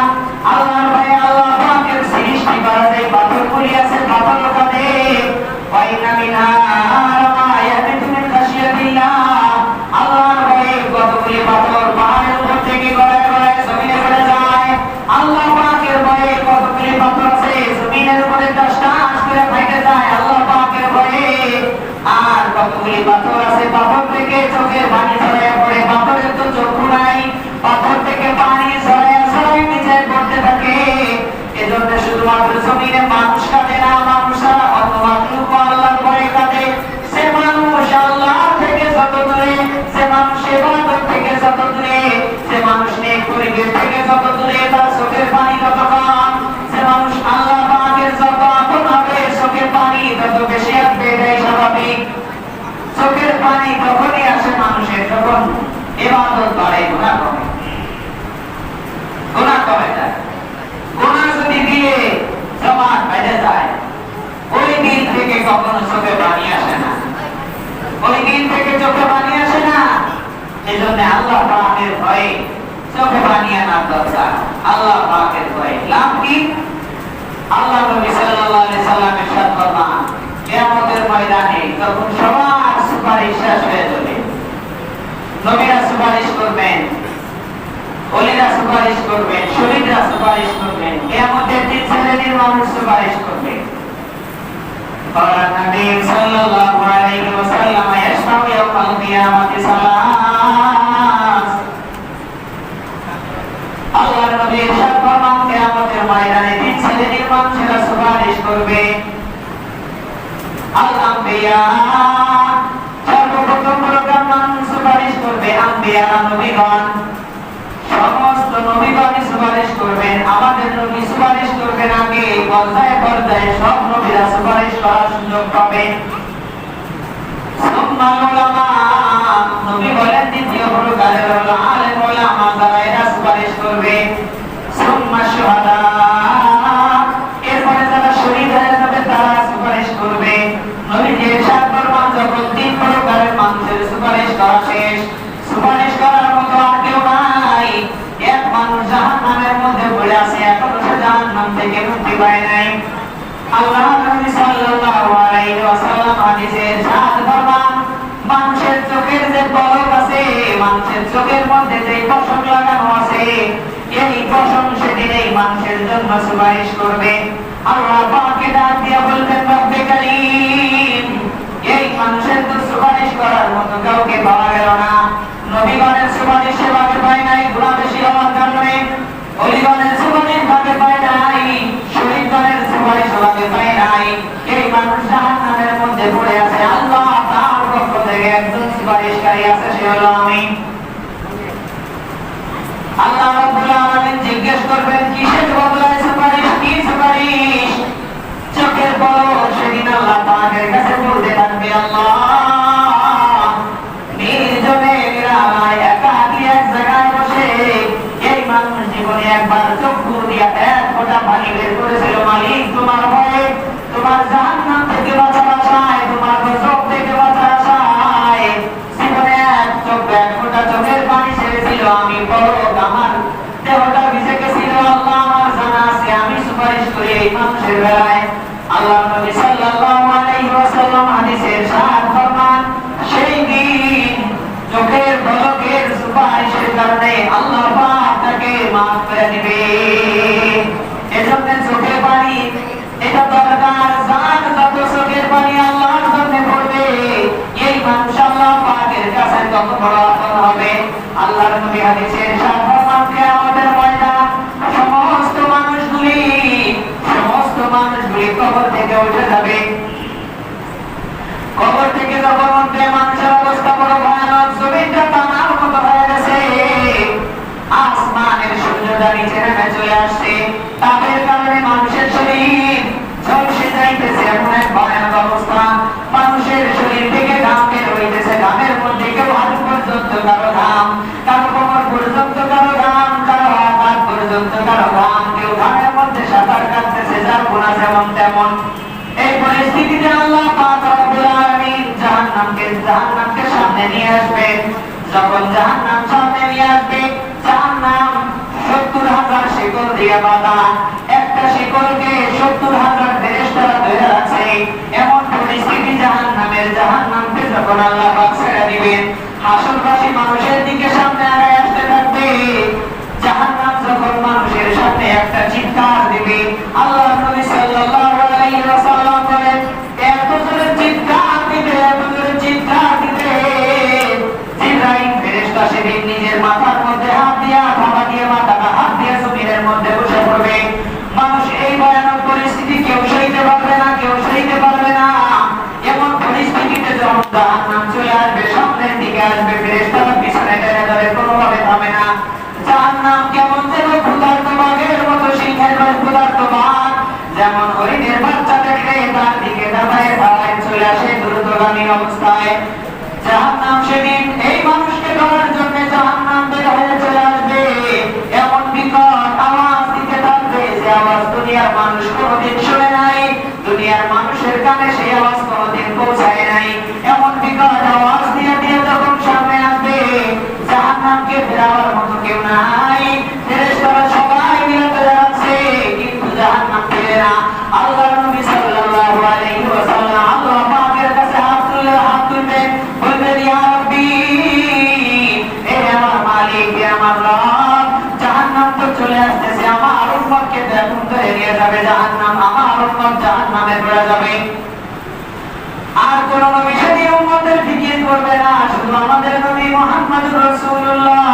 আল্লাহর ভয়ে আল্লাহ পাকের সৃষ্টি করা যে পাথরগুলি আছে পাথরও কাঁদে। وَإِنَّ مِنْهَا لَمَا يَهْبِطُ مِنْ خَشْيَةِ اللَّهِ। আল্লাহর ভয়ে কতগুলি পাথর পাহাড়ের উপর থেকে গড়ায় গড়ায় জমিনে পড়ে যায়। আল্লাহ পাকের ভয়ে কতগুলি পাথর আছে জমিনের উপরে টাস করে ফাইটে যায় আল্লাহ পাকের ভয়ে। আর কতগুলি পাথর আছে পাথর থেকে চোখের পানি ঝরে পড়ে, পাথরের তো চক্ষু নাই, পাথর থেকে পানি ঝরে ঝরে নিচে পড়তে থাকে। এজন্য শুধুমাত্র জমিনে মানুষ কাঁদে না, মানুষরা অন্য মাখলুক আল্লাহর ভয়ে কাঁদে। সে মানুষ আল্লাহ থেকে যত দূরে, সে মানুষ ইবাদত থেকে যত দূরে, সে মানুষ নেক পরিবেশ থেকে যত দূরে, তার চোখের পানি তত কম। সে মানুষ আল্লাহ পাকের যত আপন হবে চোখের পানি তত বেশি আসবে, এটাই স্বাভাবিক। চোখের পানি তখনই আসে মানুষের যখন ইবাদত বাড়ে, গুনাহ কমে, গুনাহ কমে যায়। গুনাহ যদি দিয়ে জমাট বেঁধে যায় ওই দিন থেকে কখনো চোখে পানি আসে না, ওই দিন থেকে চোখে পানি আসে না। এজন্য আল্লাহ পাকের ভয়ে চোখে পানি আনার দরকার। আল্লাহ পাকের ভয়ে লাভ কি? আল্লাহ নবী সাল্লাল্লাহু আলাইহি সাল্লাম ইরশাদ ফরমান, কিয়ামতের ময়দানে যখন সবার সুপারিশ শেষ হয়ে যাবে, নবীরা সুপারিশ করবেন, ওলিরা সুপারিশ করবেন, শহীদরা সুপারিশ করবেন, কিয়ামতের দিন শ্রেণীর মানুষ সুপারিশ করবে। قال النبي صلى الله عليه وسلم يشفع يوم القيامة ثلاث। আল্লাহর নবী ইরশাদ ফরমান, কিয়ামতের ময়দানে তিন শ্রেণীর মানুষেরা সুপারিশ করবে। আল আম্বিয়া, সর্বপ্রথম প্রকার মানুষ সুপারিশ করবে আম্বিয়া, নবীগণ। সমস্ত নবীগণই সুপারিশ করবেন। আমাদের নবী সুপারিশ করবেন আগে, পর্যায়ে পর্যায়ে সব নবীরা সুপারিশ করার সুযোগ পাবেন। সুম্মা উলামা, নবী বলেন দ্বিতীয় প্রকারের হলো আলেম উলামা, যারা এরা সুপারিশ করবে। সুম্মা শুহাদা, এরপরে যারা শহীদ হয়ে যাবে তারা সুপারিশ করবে। নবী যে ইরশাদ ফরমান, যখন তিন প্রকারের মানুষের সুপারিশ করা শেষ, সুপারিশ করার মতো আর কেউ নাই, এক মানুষ জাহান্নামের মধ্যে পড়ে আছে, এখনো সে জাহান্নাম থেকে মুক্তি পায় নাই। আল্লাহ নবী সাল্লাল্লাহু আলাইহি ওয়াসাল্লাম হাদিসে ইরশাদ ফরমান, মানুষের চোখের যে পলক আছে, মানুষের চোখের মধ্যে যে পশম লাগানো আছে, এই পশম সেদিনেই মানুষের জন্য সুপারিশ করবে। আল্লাহ পাককে ডাক দিয়ে বলবেন, রব্বে কারীম, এই মানুষের তো সুপারিশ করার মতো কাউকে পাওয়া গেল না। নবীগণের সুপারিশ সেভাবে পায় নাই গুনাহ বেশি হওয়ার কারণে, ওলিগণের সুপারিশ ভাবে পায় নাই, শহীদগণের সুপারিশ ভাবে পায় নাই। এই মানুষ জাহান্নামের মধ্যে পড়ে আছে, আল্লাহ তার পক্ষ থেকে একজন সুপারিশকারী আছে, সে হলো আমি। আল্লাহ রাব্বুল আলামিন জিজ্ঞেস করবেন, কিসের বদলায় সুপারিশ, কি সুপারিশ? চোখের পলক। সেদিন আল্লাহ পাকের কাছে বলতে থাকবে, আল্লাহ নির্জনে নিরালায় একাকী এক জায়গায় বসে এই মানুষ জীবনে একবার চক্ষু দিয়া এক ফোঁটা পানি বের করেছিল, মালিক তোমার ভয়ে, তোমার জাহান্নাম থেকে বাঁচার আশায়, তোমার গজব থেকে বাঁচার আশায় জীবনে এক চোখ এক ফোঁটা চোখের পানি ছেড়েছিল, আমি পলক আমার দেহটা ভিজে গেছিল। আল্লাহ আমার জানা আছে, আমি সুপারিশ করি এই মানুষের বেলায়। আল্লাহ নবী সাল্লাল্লাহু আলাইহি ওয়াসাল্লাম হাদিসে ইরশাদ ফরমান, সেই দিন চোখের পলকের সুপারিশের কারণে আল্লাহ পাক তাকে maaf করে দিবে। এজন্য চোখের পানি এটা দরকার, যার যত চোখের পানি আল্লাহর জন্য পড়বে, এই মানুষ আল্লাহ পাকের কাছে তত বড় আপন হবে। আল্লাহর নবী হাদিসে ইরশাদ ফরমান, কিয়ামতের ময়দান সমস্ত মানুষগুলি কবর থেকে উঠে যাবে। কবর থেকে যখন উঠবে মানুষের অবস্থা বড় ভয়ানক, জমিনটা টানার মতো হয়ে গেছে, আসমানের সূর্যটা নিচে নেমে চলে আসছে, তাপের কারণে মানুষের শরীর ঝলসে যাইতেছে, এমন এক ভয়ানক অবস্থা। মানুষের শরীর থেকে ঘাম বের হইতেছে, ঘামের মধ্যে কেউ হাঁটু পর্যন্ত কারো ঘাম, কারো কোমর পর্যন্ত কারো ঘাম, কারো হাত পর্যন্ত কারো ঘাম, কেউ ঘামের মধ্যে সাঁতার কাটতেছে, যার গুনাহ যেমন তেমন। এই পরিস্থিতিতে আল্লাহ পাক রব্বুল আলামিন জাহান্নামকে সামনে নিয়ে আসবেন। যখন জাহান্নাম সামনে নিয়ে আসবে, জাহান্নাম ৭০,০০০ শিকল দিয়ে বাঁধা, একটা শিকলকে ৭০,০০০ ফেরেশতারা ধরে রাখছে। এমন পরিস্থিতি জাহান্নামকে যখন আল্লাহ পাক ছেড়ে দিবেন, হাসরবাসী মানুষের দিকে সামনে আগায় আসতে থাকবে। জাহান্নাম যখন মানুষের সামনে একটা চিৎকার দিবে, আল্লাহ নবী সাল্লাল্লাহু আলাইহি ওয়াসাল্লাম বলেন, এত জোরে চিৎকার দিবে, এত জোরে চিৎকার দিবে, জিবরাইল ফেরেশতা সেদিন নিজের মাথার মধ্যে হাত দিয়া, থাবা দিয়ে মাথাটা হাত দিয়ে জমিনের মধ্যে বসে পড়বে। মানুষ এই ভয়ানক পরিস্থিতি কেউ সইতে পারবে না, কেউ সইতে পারবে না। এমন পরিস্থিতিতে যখন জাহান্নাম চলে আসবে, সামনের দিকে আসবে, ফেরেশতারা পিছনে টেনে ধরে, কোনোভাবে থামে না। জাহান্নাম কেমন যেন ক্ষুধার্ত বাঘের মতো, সিংহের ক্ষুধার্ত বাঘ যেমন হরিণের বাচ্চা দেখলে তার দিকে দাঁড়ায় দাঁড়ায় চলে আসে দ্রুতগামী অবস্থায়। জাহান্নাম সেদিন এই মানুষকে ধরার জন্য জাহান্নাম বের হয়ে চলে আসবে, এমন বিকট আওয়াজ দিতে থাকবে যে আওয়াজ দুনিয়ার মানুষ কোনোদিন শুনে নাই, দুনিয়ার মানুষের কানে সেই আওয়াজ কোনোদিন পৌঁছায় নাই। এমন বিকট আওয়াজ দিয়ে দিয়ে যখন সামনে আসবে, জাহান্নামকে ফেরাবার মতো কেউ নাই, ফেরেশতারা সবাই মিলে চলে যাচ্ছে, কিন্তু জাহান্নাম ফিরে না। আল্লাহ নবী সাল্লাল্লাহু আলাইহি ওয়াসাল্লাম আল্লাহ পাকের কাছে হাত তুলবেন, বলবেন, ইয়া রাব্বি, হে আমার মালিক, হে আমার রব, জাহান্নাম তো চলে আসতেছে, আমার উম্মতকে এখন ধরে নিয়ে যাবে জাহান্নাম, আমার উম্মত জাহান্নামে পড়ে যাবে। আর কোন নবী সেদিন উম্মতের ফিকির করবে না, শুধু আমাদের নবী মুহাম্মদুর রাসূলুল্লাহ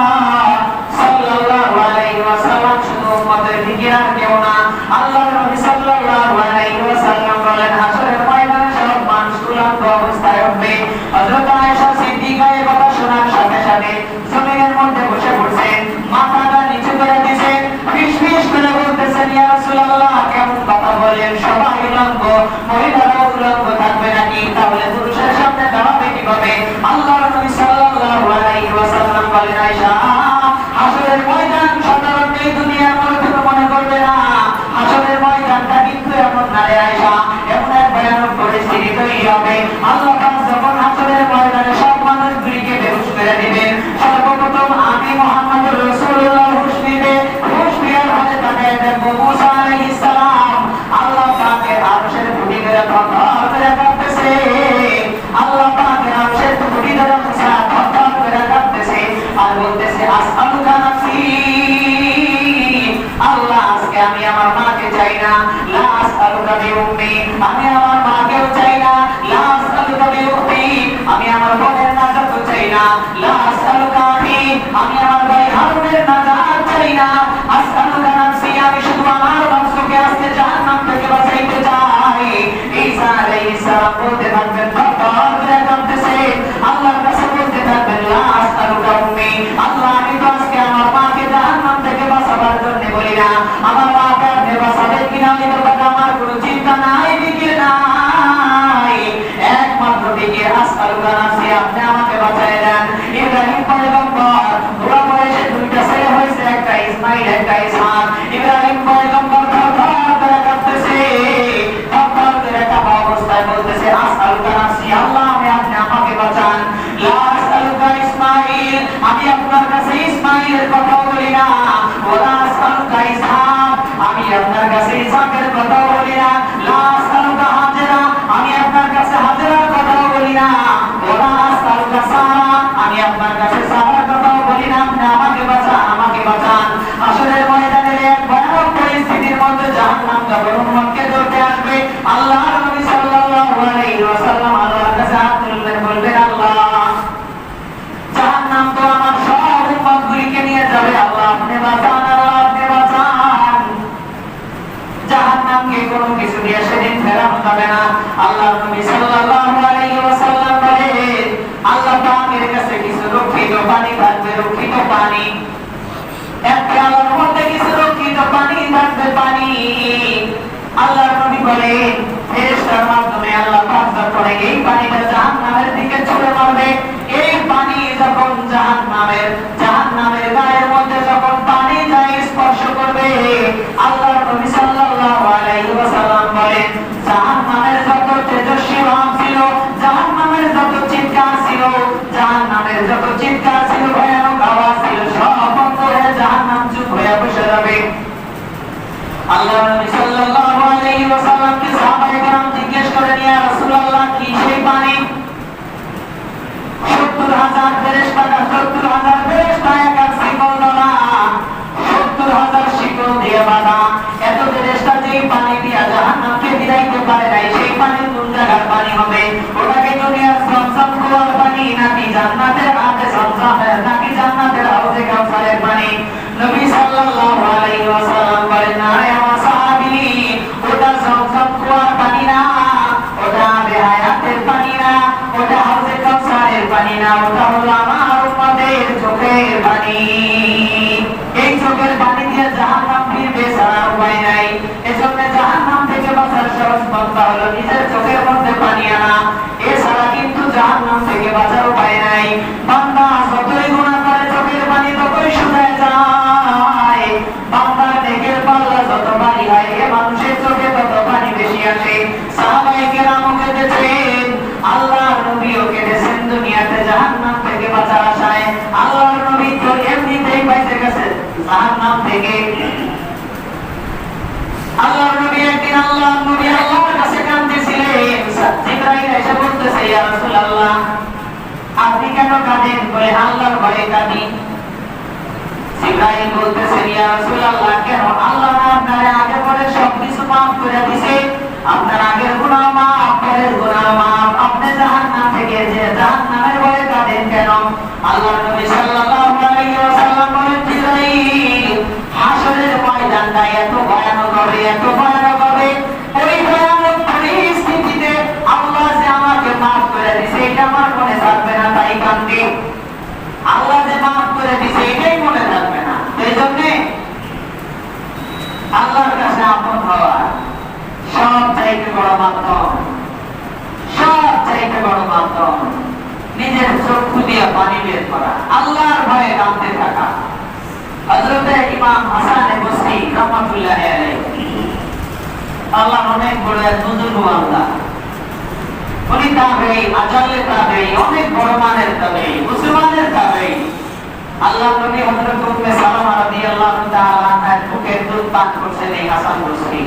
সাল্লাল্লাহু আলাইহি ওয়াসাল্লাম শুধু উম্মতের ফিকির, আর কেউ না। আল্লাহর নবী সাল্লাল্লাহু আলাইহি ওয়াসাল্লাম বলেন, হাসরের ময়দানে সব মানুষ উলঙ্গ অবস্থায় উঠবে। হযরত আয়েশা সিদ্দিকা এই কথা শোনার সাথে সাথে জমিনের মধ্যে বসে পড়ছেন, মাথাটা নিচু করে দিয়েছেন, ফিসফিস করে বলতেছেন, ইয়া রাসূলুল্লাহ, কেমন কথা বলেন, সবাই উলঙ্গ, মহিলারা উলঙ্গ থাকবে নাকি? তাহলে পুরুষের সামনে দাঁড়াবে কিভাবে? আল্লাহর নবী সাল্লাল্লাহু আলাইহি ওয়াসাল্লাম বলেন, আয়েশা আমি আমার মাকে চাই না, লা আসআলুকা বিউম্মি, আমি আমার মাকেও চাই না, লা আসআলুকা বিউম্মি, আমি আমার বোনের নাজাতও চাই না, লা আসআলুকা আখি, আমি আমার ভাই হারুনের নাজাত চাই না, আসআলুকা নাফসি, আমি শুধু আমার নফসকে আজকে জাহান্নাম থেকে বাঁচাইতে চাই। ঈসা আলাইহিস সালাম বলতে থাকবেন, বারবার করে কাঁদতেছে, আল্লাহর কাছে বলতে থাকবেন, লা আসআলুকা উম্মি, আল্লাহ আমি তো আজকে আমার মাকে জাহান্নাম থেকে বাঁচাবার জন্য বলি না, আমার মাকে আপনি বাঁচাবেন কিনা এই ব্যাপারে আমার কোনো চিন্তা নাই, ফিকির নাই, একমাত্র ফিকির আসআলুকা নাফসি, আপনি আমাকে বাঁচায় দেন। ইব্রাহিম পয়গম্বর দোয়া করেছে, দুইটা ছেলে হয়েছে, একটা ইসমাইল একটা ইসহাক। ইব্রাহিম পয়গম্বর থরথর করে কাঁপতেছে, থরথর করে কাঁপা অবস্থায় বলতেছে, আসআলুকা নাফসি, আল্লাহ আমি আপনি আমাকে বাঁচান। লা আসআলুকা ইসমাইল, আমি আপনার কাছে ইসমাইলের কথা বলি না, ওয়া আসআলুকা ইসহাক, আমি আপনার কাছে ইসহাকের কথা বলি না, লা আসআলুকা হাজরা, আমি আপনার কাছে হাজরার কথা বলি না, ওয়া আসআলুকা সারা, আমি আপনার কাছে সারার কথা বলি না, আপনি আমাকে বাঁচান, আমাকে বাঁচান। আসরের ময়দানের এক ভয়ানক পরিস্থিতির মধ্যে জাহান্নাম যখন উম্মতকে ধরতে আসবে, আল্লাহর নবী সাল্লাল্লাহু আলাইহি ওয়াসাল্লাম আল্লাহর কাছে হাত তুলবেন, বলবেন, আল্লাহ জাহান্নাম তো আমার সব উম্মতগুলিকে নিয়ে যাবে, আল্লাহ আপনি বাঁচান, আল্লাহ আপনি বাঁচান। জাহান্নামকে কোনো কিছু দিয়ে সেদিন ফেরানো যাবে না। আল্লাহর নবী সাল্লাল্লাহু আলাইহি ওয়াসাল্লাম বলেন, আল্লাহ পাকের কাছে কিছু রক্ষিত পানি থাকবে, রক্ষিত পানি, এক পেয়ালার মধ্যে কিছু রক্ষিত পানি থাকবে, পানি। আল্লাহর নবী বলেন, ফেরেশতার মাধ্যমে আল্লাহ পাক যখন এই পানিটা জাহান্নামের দিকে ছুঁড়ে মারবে, এই পানি যখন জাহান্নামের গায়ের মধ্যে যখন পানি যায় স্পর্শ করবে, আল্লাহর নবী সাল্লাল্লাহু আলাইহি ওয়াসাল্লাম বলেন, জাহান্নামের যত তেজস্বী ভাব ছিল, জাহান্নামের যত চিৎকার ছিল, জাহান্নামের যত চিৎকার ছিল, ভয়ানক আওয়াজ ছিল, সব বন্ধ হয়ে জাহান্নাম চুপ হয়ে বসে যাবে। আল্লাহর নবী সাল্লাল্লাহু আলাইহি ওয়াসাল্লামকে সাহাবায়ে কেরাম জিজ্ঞেস করেন, ইয়া রাসূলুল্লাহ কি সেই পানি? ৭০,০০০ ফেরেশতা, ৭০,০০০ ফেরেশতা এক এক শিকল ধরা, ৭০,০০০ শিকল দিয়ে বাঁধা, এত ফেরেশতা যেই পানি দিয়া জাহান্নামকে ফিরাইতে পারে নাই, সেই পানি কোন জায়গার পানি হবে? ওটাকে দুনিয়ার জমজম কুয়ার পানি, নাকি জান্নাতের আগে জমজমের, নাকি জান্নাতের হাউজে কাউসারের পানি? নবী সাল্লাল্লাহু আলাইহি ওয়াসাল্লাম বলেন, না রে আমার সাহাবী, ওটা জমজম কুয়ার পানি না, ওটা বেহায়াতের পানি না, ওটা হাউজে কাউসারের পানি না, ওটা হলো আমার উম্মতের চোখের পানি। এই চোখের পানি দিয়ে জাহান্নাম ফিরবে, ছাড়া উপায় নাই। এজন্য জাহান্নাম থেকে বাঁচার সহজ পন্থা হলো নিজের চোখের মধ্যে পানি আনা, এছাড়া কিন্তু জাহান্নাম থেকে বাঁচার উপায় নাই। বান্দা যতই গুনাহ করে চোখের পানি ততই শুকায় যায়, বান্দার নেকের পাল্লা যত ভারী হয়, এ মানুষের চোখে তত পানি বেশি আসে। সাহাবায়ে কেরামও কেঁদেছেন, আল্লাহর নবীও কেঁদেছেন দুনিয়াতে জাহান্নাম থেকে বাঁচার আশায়। আল্লাহর নবী তো এমনিতেই বেঁচে গেছেন জাহান্নাম থেকে। আল্লাহর নবী একদিন আল্লাহর কাছে কাঁদতেছিলেন, জিবরাইল এসে বলতেছে, ইয়া রাসূলুল্লাহ আপনি কেন কাঁদেন? বলে, আল্লাহর ভয়ে কাঁদি। জিবরাইল বলতেছে, ইয়া রাসূলুল্লাহ কেন? আল্লাহ না আপনারে আগে পরে সবকিছু মাফ করে দিয়েছে, আপনার আগের গুনাহ মাফ, পরের গুনাহ মাফ, আপনি জাহান্নাম থেকে যে জাহান্নামের ভয়ে কাঁদেন কেন? আল্লাহর নবী সাল্লাল্লাহু আলাইহি ওয়াসাল্লাম বলেন, জিবরাইল হাসরের ময়দানটা এত ভয়ানক হবে, এত ভয়ানক হবে, ওই ভয়ানক পরিস্থিতিতে আল্লাহ যে আমাকে মাফ করে দিয়েছে এটা আমার মনে থাকবে না, তাই কাঁদে। আল্লাহ যে মাফ করে দিয়েছে এটাই মনে থাকবে না। এই জন্য আল্লাহর কাছে আপন হওয়া সব চাইতে বড় মাধ্যম, সব চাইতে বড় মাধ্যম নিজের চক্ষু দিয়ে পানি বের করা, আল্লাহর ভয়ে কাঁদতে থাকা। হযরত ইমাম হাসান বসরি রাহমাতুল্লাহ আলাইহি, আল্লাহ অনেক বড় এক বুজুর্গ বান্দা, উনি তাবেঈ, আজালে তাবেঈ, অনেক বড় মানের তাবেঈ, মুসলমানের তাবেঈ। আল্লাহ নবী হযরত উম্মে সালামা রাদিয়াল্লাহু তাআলা আনহার বুকের দুধ পান করছেন এই হাসান বসরি।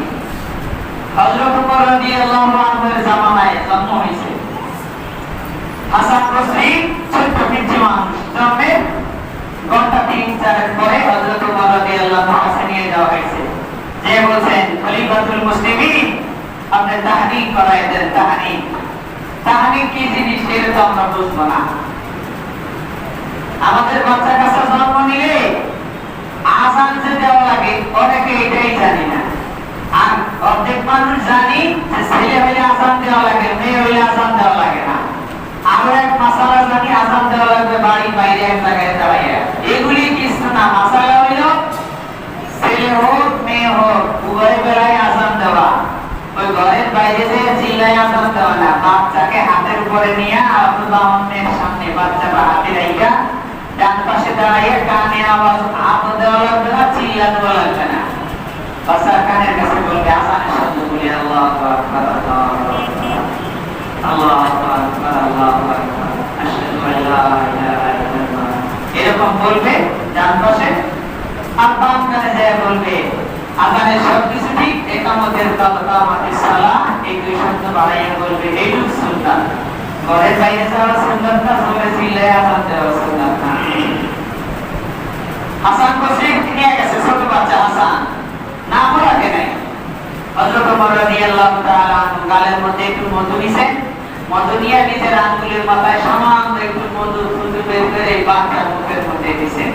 হযরত ওমর রাদিয়াল্লাহু আনহুর জামানায় জন্ম হয়েছে। হাসান বসরি ছোট্ট পিচ্চি মানুষ, জন্মে ঘন্টা ৩-৪ পরে হযরত ওমর রাদিয়াল্লাহু আনহু নিয়ে যাওয়া হয়েছে। যে বলছেন খলিফাতুল মুসলিমিন আপনি তাহনিক করাই দেন। তাহনিক কি জিনিস সেটা তো আমরা বুঝবো না। আমাদের বাচ্চা কাচ্চা জন্ম নিলে আজান যে দেওয়া লাগে অনেকে এটাই জানি না। আর অর্ধেক মানুষ জানি যে ছেলে হইলে আজান দেওয়া লাগে, মেয়ে হইলে আজান দেওয়া লাগে না। আরো এক মাসালা জানি আজান দেওয়া লাগবে বাড়ির বাইরে এক জায়গায় দাঁড়াইয়া। এগুলি কিছু না, মাসালা হইল ছেলে হোক মেয়ে হোক উভয় বেলায় আজান দেওয়া। ওই ঘরের বাইরে যে চিল্লায় আজান দেওয়া না, বাচ্চাকে হাতের উপরে নিয়ে আব্দুল্লাহের সামনে বাচ্চাটা হাতে রাইখা ডান পাশে দাঁড়াইয়া কানে আওয়াজ আতো দেওয়া লাগবে না, চিল্লা দেওয়া লাগবে না। বাচ্চার কানের কাছে বলবে আজানের শব্দ বলি আল্লাহু আকবার আল্লাহু আকবার আল্লাহু আকবার আশহাদু আল্লা ইলাহা ইল্লাল্লাহ এরকম বলবে ডান পাশে। আর বাম কানে যায় বলবে আজানের সব কিছু ঠিক, একামতের কামাতিস সালাহ এই দুই শব্দ বাড়াইয়া বলবে এইটুকু সুন্নাত। ঘরের বাইরে যাওয়া সুন্নাত না, জোরে চিল্লায় আজান দেওয়া সুন্নাত না। হাসান বসরি নিয়ে গেছে ছোট বাচ্চা হাসান, নাম রাখে নাই। হযরত ওমর রাদিয়াল্লাহু তাআলা আনহু গালের মধ্যে একটু মধু নিছেন, মধু নিয়ে নিজের আঙ্গুলের মাথায় সামান্য একটু মধু বের করে বাচ্চার মুখের মধ্যে দিছেন।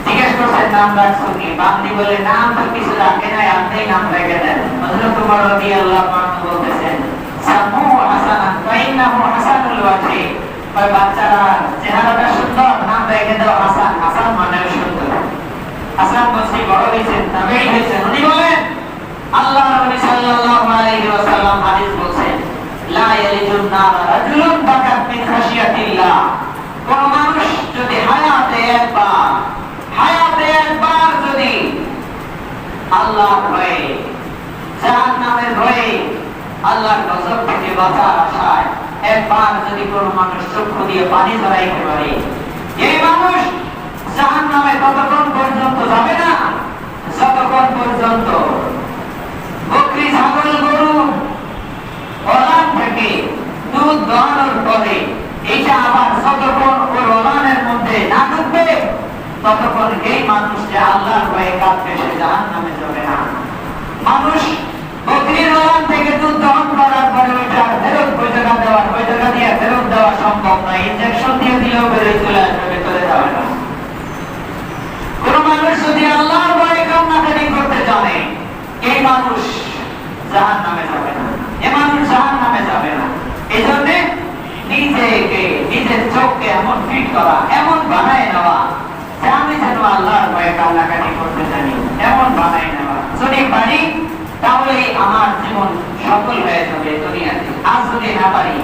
জিজ্ঞেস করছেন নাম রাখছো কি? বান্দি বলে নাম তো কিছু রাখে নাই, আপনি নাম রেখে দেন। হযরত ওমর রাদিয়াল্লাহু আনহু বলতেছেন সামু হাসানান ফাইন্নাহু হাসানুল ওয়াজহি, ওই বাচ্চারা চেহারাটা সুন্দর, নাম রেখে দাও হাসান। হাসান মানে সুন্দর। হাসান বসরি বড় হয়েছেন, তাবেঈ হয়েছেন। উনি বলেন আল্লাহর নবী সাল্লাল্লাহু আলাইহি ওয়াসাল্লাম হাদিস বলেন লা ইয়ালিজুন নার রাজুলুন বাকাত মিন খাশিয়াতিল্লাহ, কোন মানুষ যদি হায়াতে একবার যদি আল্লাহর ভয়ে, জাহান্নামের ভয়ে, আল্লাহর গজব থেকে বাঁচার আশায় একবার যদি কোন মানুষ চক্ষু দিয়ে পানি ঝরাইতে পারে, এই মানুষ জাহান্নামে ততক্ষণ পর্যন্ত যাবে না যতক্ষণ পর্যন্ত বকরি, ছাগল, গরু ওলান থেকে দুধ দোয়ানোর পরে এটা আবার যতক্ষণ ওই ওলানের মধ্যে না ঢুকবে ততক্ষণ এই মানুষ যে আল্লাহর ভয়ে কাঁদবে সে জাহান্নামে যাবে না। মানুষ বকরির ওলান থেকে দুধ দহন করার পরে ওইটা ফেরত ওই জায়গা দিয়ে ফেরত দেওয়া সম্ভব নয়। ইনজেকশন দিয়ে দিলেও বেরোয় চলে আসবে, ভেতরে যাবে না। কোন মানুষ যদি আল্লাহর ভয়ে কান্নাকাটি করতে জানে এই মানুষ জাহান্নামে যাবে না, এ মানুষ জাহান্নামে যাবে না। এই জন্য নিজের চোখকে এমন ফিট করা, এমন বানায় নেওয়া যে আমি যেন আল্লাহর ভয়ে কান্নাকাটি করতে জানি, এমন বানায় নেওয়া। যদি পারি তাহলে আমার জীবন সফল হয়ে যাবে দুনিয়াতে। আজ যদি না পারি,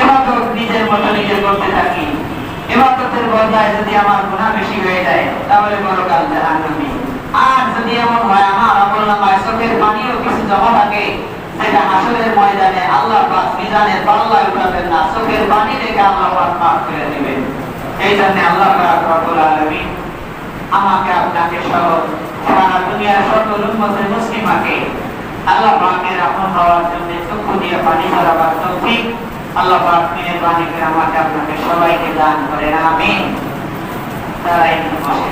ইবাদত নিজের মতো নিজে করতে থাকি, ইবাদতের বদলায় যদি আমার গুনাহ বেশি হয়ে যায় তাহলে পরকাল জাহান্নামী। আর যদি এমন হয় আমার আমলনামায় চোখের পানিও কিছু জমা থাকে যেটা হাসরের ময়দানে আল্লাহ পাক মিজানের পাল্লায় উঠাবেন না, চোখের পানি রেখে আল্লাহ পাক মাফ করে দিবেন। এই জন্য আল্লাহ পাক রব্বুল আলামিন আমাকে আপনাকে সহ সারা দুনিয়ার সকল উম্মতে মুসলিমাকে আল্লাহ পাকের আপন হওয়ার জন্য চক্ষু দিয়ে পানি ঝরাবার তৌফিক আল্লাহ পাক মেহেরবানি করে আমাকে আপনাকে সবাইকে দান করেন। আমিন। তারা বসে